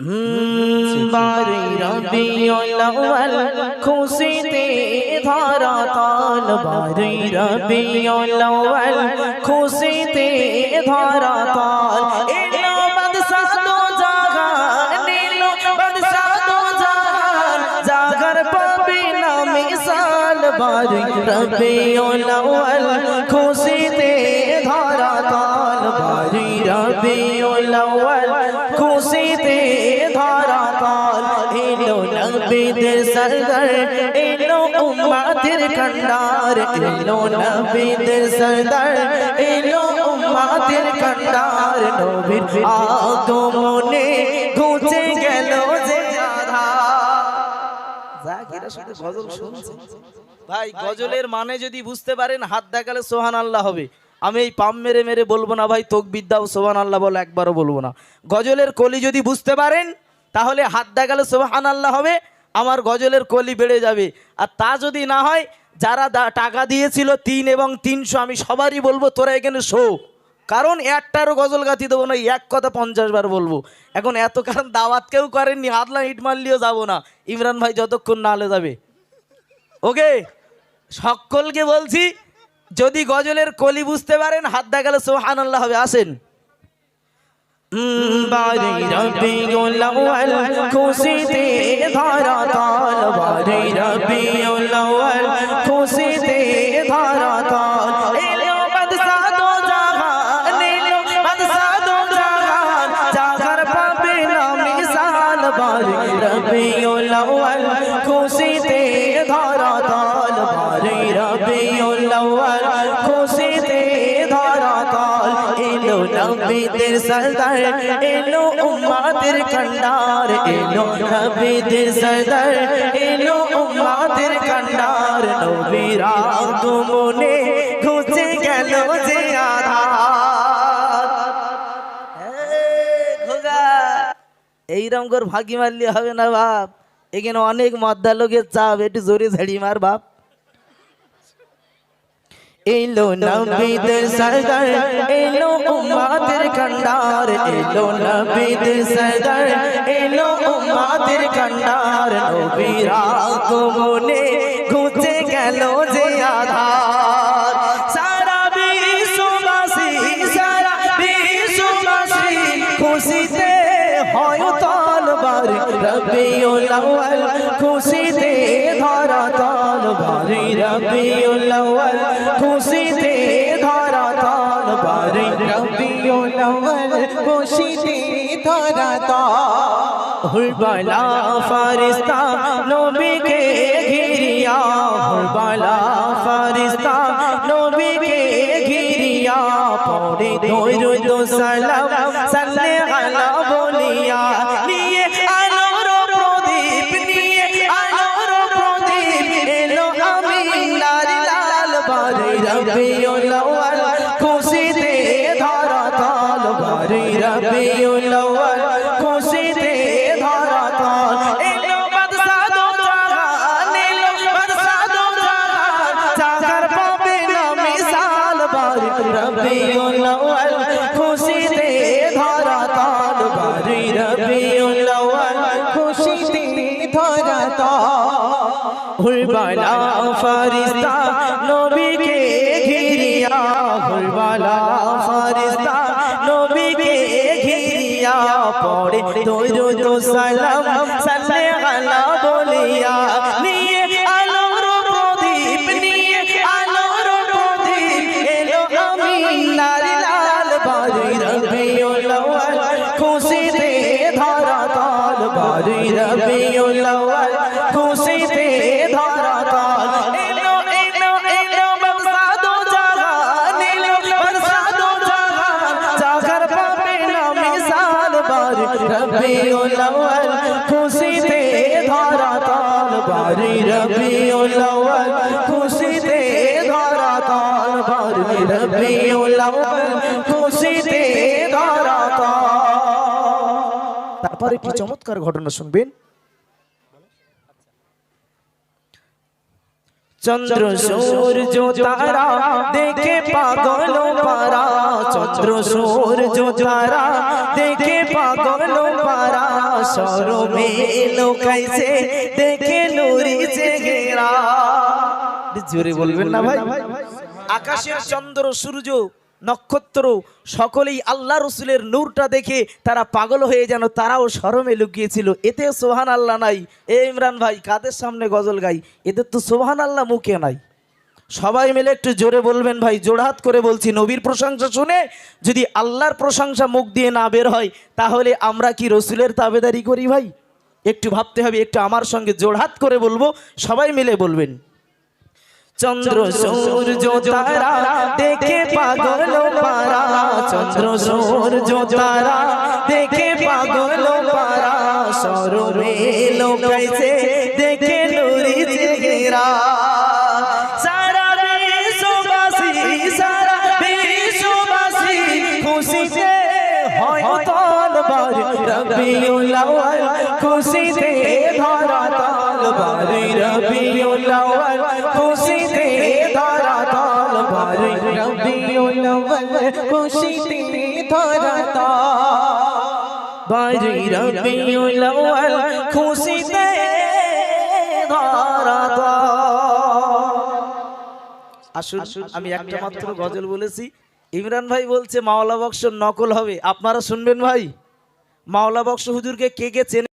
বারে রবিউল আউয়াল খুশিতে ধরা তাল, বারে রবিউল আউয়াল খুশিতে ধরা তাল। এলো বাদশা দো জাহান, এলো বাদশা দো জাহান, জাগার পাবে না মিসাল। বারে রবিউল আউয়াল খুশিতে ধরা তাল, বারে রবিউল আউয়াল খুশিতে ধরা তাল। এলো নবীদের সরদার, এলো উম্মতের কান্ডার, এলো নবীদের সরদার, এলো উম্মতের কান্ডার। নবীর আগমনে ঘুচে গেল যে আধার। জাকিরা শুধু গজল শুনছে ভাই, গজলের মানে যদি বুঝতে পারেন হাত দেখালে সুবহানাল্লাহ হবে। আমি এই পাম মেরে মেরে বলবো না ভাই, তাকবীর দাও সুবহানাল্লাহ বলো, একবারও বলবো না। গজলের কলি যদি বুঝতে পারেন তাহলে হাত দেখালে সুবহানাল্লাহ হবে, আমার গজলের কলি বেড়ে যাবে। আর তা যদি না হয়, যারা টাকা দিয়েছিল 3 এবং 300, আমি সবারই বলবো তোরা এখানে শো, কারণ একটারও গজল গাতি দেবো না, এক কথা 50 বার বলবো। এখন এত কারণ দাওয়াত কেউ করেননি, হাতলা ইট মারলিও যাবো না, ইমরান ভাই যতক্ষণ না হলে যাবে। ওকে, সকলকে বলছি যদি গজলের কলি বুঝতে পারেন হাত দেখালে সুবহানাল্লাহ হবে। আসেন। বারে রবিউল আউয়াল খুশিতে ধরা তাল, বারে রবিউল আউয়াল খুশিতে ধরা তাল। এলো বাদশা দো জাহান, এলো বাদশা দো জাহান, জাগার পাবে না মিসাল। বারে রবিউল আউয়াল খুশিতে ধরা তাল, বারে রবিউল আউয়াল খুশিতে ধরা তাল। এলো নবীদের সরদার, এলো উম্মতের কান্ডার, এলো নবীদের সরদার, এলো উম্মতের কান্ডার। নবীর আগমনে ঘুচে গেল যে আধার। এইরকম করে ভাগি মারলে হবে না বাপ, এখানে অনেক মদ্দা লোকের চাপ, একটু জোরে ঝাড়ি মার বাপ। এলো নবীদের সরদার, এলো উম্মতের কান্ডার, এলো নবীদের সরদার, এলো উম্মতের কান্ডার। নবীর আগমনে ঘুচে গেল যে আধার। সারা বিশ্ববাসী, সারা বিশ্ববাসী খুশিতে হয় তাল, বারে রবিউল আউয়াল খুশিতে ধরা তাল, বারে রবিউল আউয়াল খুশিতে ধরা তাল, বারে রবিউল আউয়াল খুশিতে ধরা তাল। হুরবালা ফারিস্তা নবীকে ঘিরিয়া, হুরবালা ফারিস্তা নবীকে ঘিরিয়া, পড়ে দরুদ সালাম সাল্লে আলা বলিয়া। নিয়ে আলোর প্রদীপ, নিয়ে আলোর প্রদীপ, এলো আমিনার লাল। বারে রবিউল আউয়াল খুশিতে ধরা তাল, বারে রবিউল আউয়াল খুশিতে ধরা তাল। এলো বাদশা দো জাহান, এলো বাদশা দো জাহান, জাগার পাবে না মিসাল। বারে রবিউল আউয়াল খুশিতে ধরা তাল, বারে রবিউল আউয়াল খুশিতে ধরা তাল। হুরবালা ফারিস্তা নবীকে ঘিরিয়া, হুরবালা ফারিস্তা নবীকে ঘিরিয়া, পড়ে দরুদ সালাম সাল্লে আলা বলিয়া। নিয়ে আলোর প্রদীপ, নিয়ে আলোর প্রদীপ, এলো আমিনার লাল। বারে রবিউল আউয়াল খুশিতে ধরা তাল, বারে রবিউল আউয়াল খুশিতে ধরা তাল। এলো এলো এলো বাদশা দো জাহান, এলো বাদশা দো জাহান, জাগার পাবে না মিসাল। বারে রবিউল আউয়াল খুশিতে ধরা তাল, বারে রবিউল আউয়াল খুশিতে ধরা তাল, বারে রবিউল আউয়াল খুশিতে ধরা তাল। তারপর একটি চমৎকার ঘটনা শুনবেন। চন্দ্র সূর্য তারা দেখে পাগল পারা, চন্দ্র সূর্য তারা দেখে পাগল পারা, শরমে লোকাইছে দেখে নুরি চেহারা। জোরে বলবেন না ভাই। আকাশের চন্দ্র সূর্য নক্ষত্র সকলেই আল্লাহ রসুলের নূরটা দেখে তারা পাগল হয়ে যেন তারাও শরমে লুকিয়েছিল। এতেও সোহান আল্লাহ নাই। এ ইমরান ভাই কাদের সামনে গজল গাই, এদের তো সোহান আল্লাহ মুখে নাই। সবাই মিলে একটু জোরে বলবেন ভাই, জোড়হাত করে বলছি, নবীর প্রশংসা শুনে যদি আল্লাহর প্রশংসা মুখ দিয়ে না বের হয় তাহলে আমরা কি রসুলের তাবেদারি করি ভাই? একটু ভাবতে হবে, একটু আমার সঙ্গে জোড়হাত করে বলবো, সবাই মিলে বলবেন। চন্দ্র সূর্য তারা দেখে পাগল পারা, চন্দ্র সূর্য তারা দেখে পাগল পারা, শরমে লোকাইছে দেখে নুরি চেহারা। সারা বিশ্ববাসী, সারা বিশ্ববাসী খুশিতে হয় তলবার, রবিউল আউয়াল খুশিতে ধরা তলবার, রবিউল আউয়াল খুশিতে ধরা তলবার, রবিউল আউয়াল খুশিতে ধরা তলবার, রবিউল আউয়াল খুশিতে ধরা তলবার। আসুন আমি একটা মাত্র গজল বলেছি, ইমরান ভাই বলছে মাওলা বক্স নকল হবে, আপনারা শুনবেন ভাই। মাওলা বক্স হুজুরকে কে কে চেনে?